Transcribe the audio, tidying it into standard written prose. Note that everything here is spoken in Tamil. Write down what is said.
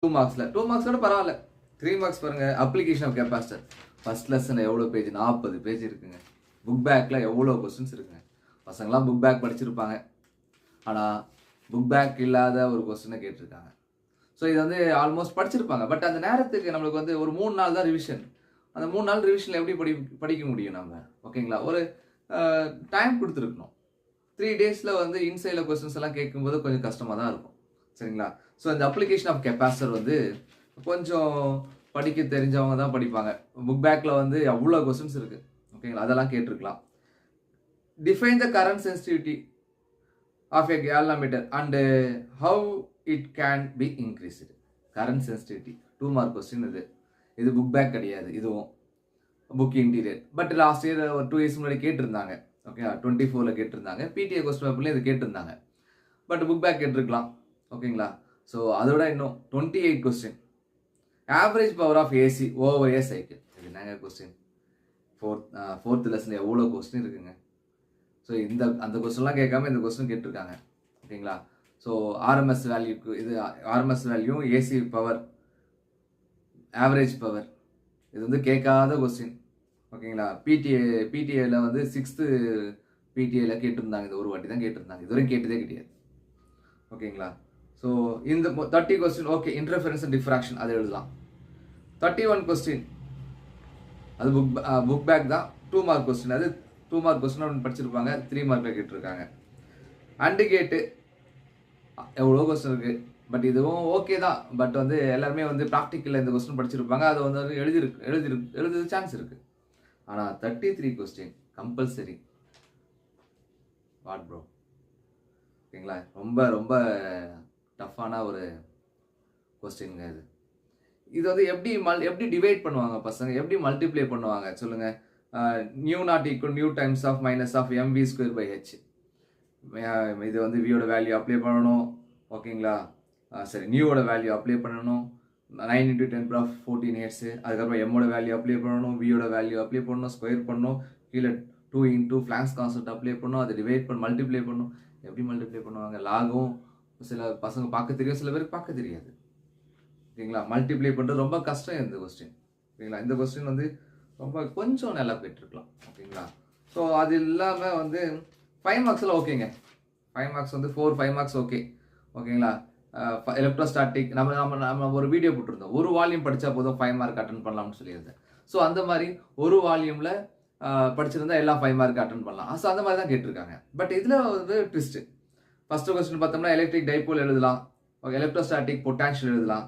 2 மார்க்ஸ்ல 2 மார்க்ஸோட பரவாயில்ல. 3 மார்க்ஸ் பாருங்க. Application of capacitor first lesson எவ்வளோ பேஜ்? 40 பேஜ் இருக்குங்க. புக் பேக்ல எவ்வளோ கொஸ்டின்ஸ் இருக்குங்க. பசங்களாம் புக் பேக் படிச்சிருப்பாங்க. ஆனால் புக் பேக் இல்லாத ஒரு கொஸ்டினை கேட்டிருக்காங்க. ஸோ இது வந்து ஆல்மோஸ்ட் படிச்சிருப்பாங்க. பட் அந்த நேரத்துக்கு நம்மளுக்கு வந்து ஒரு 3 நாள் தான் ரிவிஷன். அந்த 3 நாள் ரிவிஷனில் எப்படி படிக்க முடியும் நம்ம? ஓகேங்களா? ஒரு டைம் கொடுத்துருக்கணும். 3 டேஸில் வந்து இன்சைடில் கொஸ்டின்ஸ் எல்லாம் கேட்கும்போது கொஞ்சம் கஷ்டமாக தான் இருக்கும். சரிங்களா? ஸோ இந்த அப்ளிகேஷன் ஆஃப் கெப்பாசிட்டர் வந்து கொஞ்சம் படிக்க தெரிஞ்சவங்க தான் படிப்பாங்க. புக் பேக்கில் வந்து அவ்வளோ கொஸ்டின்ஸ் இருக்குது. ஓகேங்களா? அதெல்லாம் கேட்டிருக்கலாம். Define the current sensitivity of a galvanometer and how it can be increased. Current sensitivity 2 mark question இது. இது புக் பேக் கிடையாது. இதுவும் book interior. But last year ஒரு 2 இயர்ஸ் முன்னாடி கேட்டிருந்தாங்க. ஓகே, 24ல் கேட்டிருந்தாங்க. பிடிஏ கொஸ்டின் பேப்பர்லேயும் இது கேட்டிருந்தாங்க. பட் புக் பேக் கேட்டிருக்கலாம். ஓகேங்களா? ஸோ அதோட இன்னும் 28 question. Average power of AC over a cycle. இது என்னங்க கொஸ்டின்? ஃபோர்த் லெசனில் எவ்வளோ கொஸ்டின் இருக்குங்க. ஸோ அந்த கொஸ்டின்லாம் கேட்காம இந்த கொஸ்டின் கேட்டிருக்காங்க. ஓகேங்களா? ஸோ ஆர்எம்எஸ் வேல்யூக்கு இது RMS value, AC power, average power, இது வந்து கேட்காத கொஸ்டின். ஓகேங்களா? பிடிஏல வந்து 6th பிடிஏல கேட்டிருந்தாங்க. இது ஒரு வாட்டி தான் கேட்டிருந்தாங்க. இதுவரையும் கேட்டதே கிடையாது. ஓகேங்களா? ஸோ இந்த 30 question okay. Interference and diffraction அது எழுதலாம். 31 கொஸ்டின் அது புக் பேக் தான். 2 மார்க் கொஸ்டின். அது 2 மார்க் கொஸ்டின் படிச்சிருப்பாங்க. 3 மார்க்கில் கேட்டிருக்காங்க. அண்டு கேட்டு எவ்வளோ கொஸ்டின் இருக்குது. பட் இதுவும் ஓகே தான். பட் வந்து எல்லாருமே வந்து ப்ராக்டிக்கலில் இந்த கொஸ்டின் படிச்சிருப்பாங்க. அதை வந்து எழுதுறது சான்ஸ் இருக்குது. ஆனால் 33 கொஸ்டின் கம்பல்சரி. What bro? ஓகேங்களா? ரொம்ப ரொம்ப டஃப்பான ஒரு கொஸ்டின்ங்க இது. இது வந்து எப்படி டிவைட் பண்ணுவாங்க பசங்க? எப்படி மல்டிப்ளை பண்ணுவாங்க சொல்லுங்கள்? Nu not equal nu times of minus of MV square by H. இது வந்து வியோட வேல்யூ அப்ளை பண்ணணும். ஓகேங்களா? சரி, நியூவோட வேல்யூ அப்ளை பண்ணணும். 9 × 10⁻14 ஹெர்ட்ஸு. அதுக்கப்புறம் எம்மோட வேல்யூ அப்ளை பண்ணணும். வியோட வேல்யூ அப்ளை பண்ணணும். ஸ்கொயர் பண்ணணும். கீழே 2 × ஃப்ளாங்ஸ் கான்செப்ட் அப்ளை பண்ணணும். அதை டிவைட் மல்டிப்ளை பண்ணணும். எப்படி மல்டிப்ளை பண்ணுவாங்க? லாகும் சில பசங்க பார்க்க தெரியும், சில பேருக்கு பார்க்க தெரியாது. ஓகேங்களா? மல்டிப்ளை பண்ணுறது ரொம்ப கஷ்டம் இந்த கொஸ்டின். ஓகேங்களா? இந்த கொஸ்டின் வந்து ரொம்ப கொஞ்சம் நல்லா போயிட்டுருக்கலாம். ஓகேங்களா? ஸோ அது இல்லாமல் வந்து 5 மார்க்ஸில் ஓகேங்க. 5 மார்க்ஸ் வந்து 5 மார்க்ஸ் ஓகே. ஓகேங்களா? எலக்ட்ரோஸ்டாட்டிக் நம்ம ஒரு வீடியோ போட்டிருந்தோம். ஒரு வால்யூம் படித்தா போதும் 5 மார்க் அட்டன் பண்ணலாம்னு சொல்லியிருந்தேன். ஸோ அந்த மாதிரி ஒரு வால்யூமில் படிச்சிருந்தா எல்லாம் 5 மார்க் அட்டன் பண்ணலாம். ஸோ அந்த மாதிரி தான் கேட்டிருக்காங்க. பட் இதில் வந்து ட்விஸ்ட்டு. ஃபர்ஸ்ட் கொஸ்டின் பார்த்தோம்னா எலக்ட்ரிக் டைபோல் எழுதலாம். ஓகே, எலக்ட்ரோஸ்டாட்டிக் பொட்டான்ஷியல் எழுதலாம்.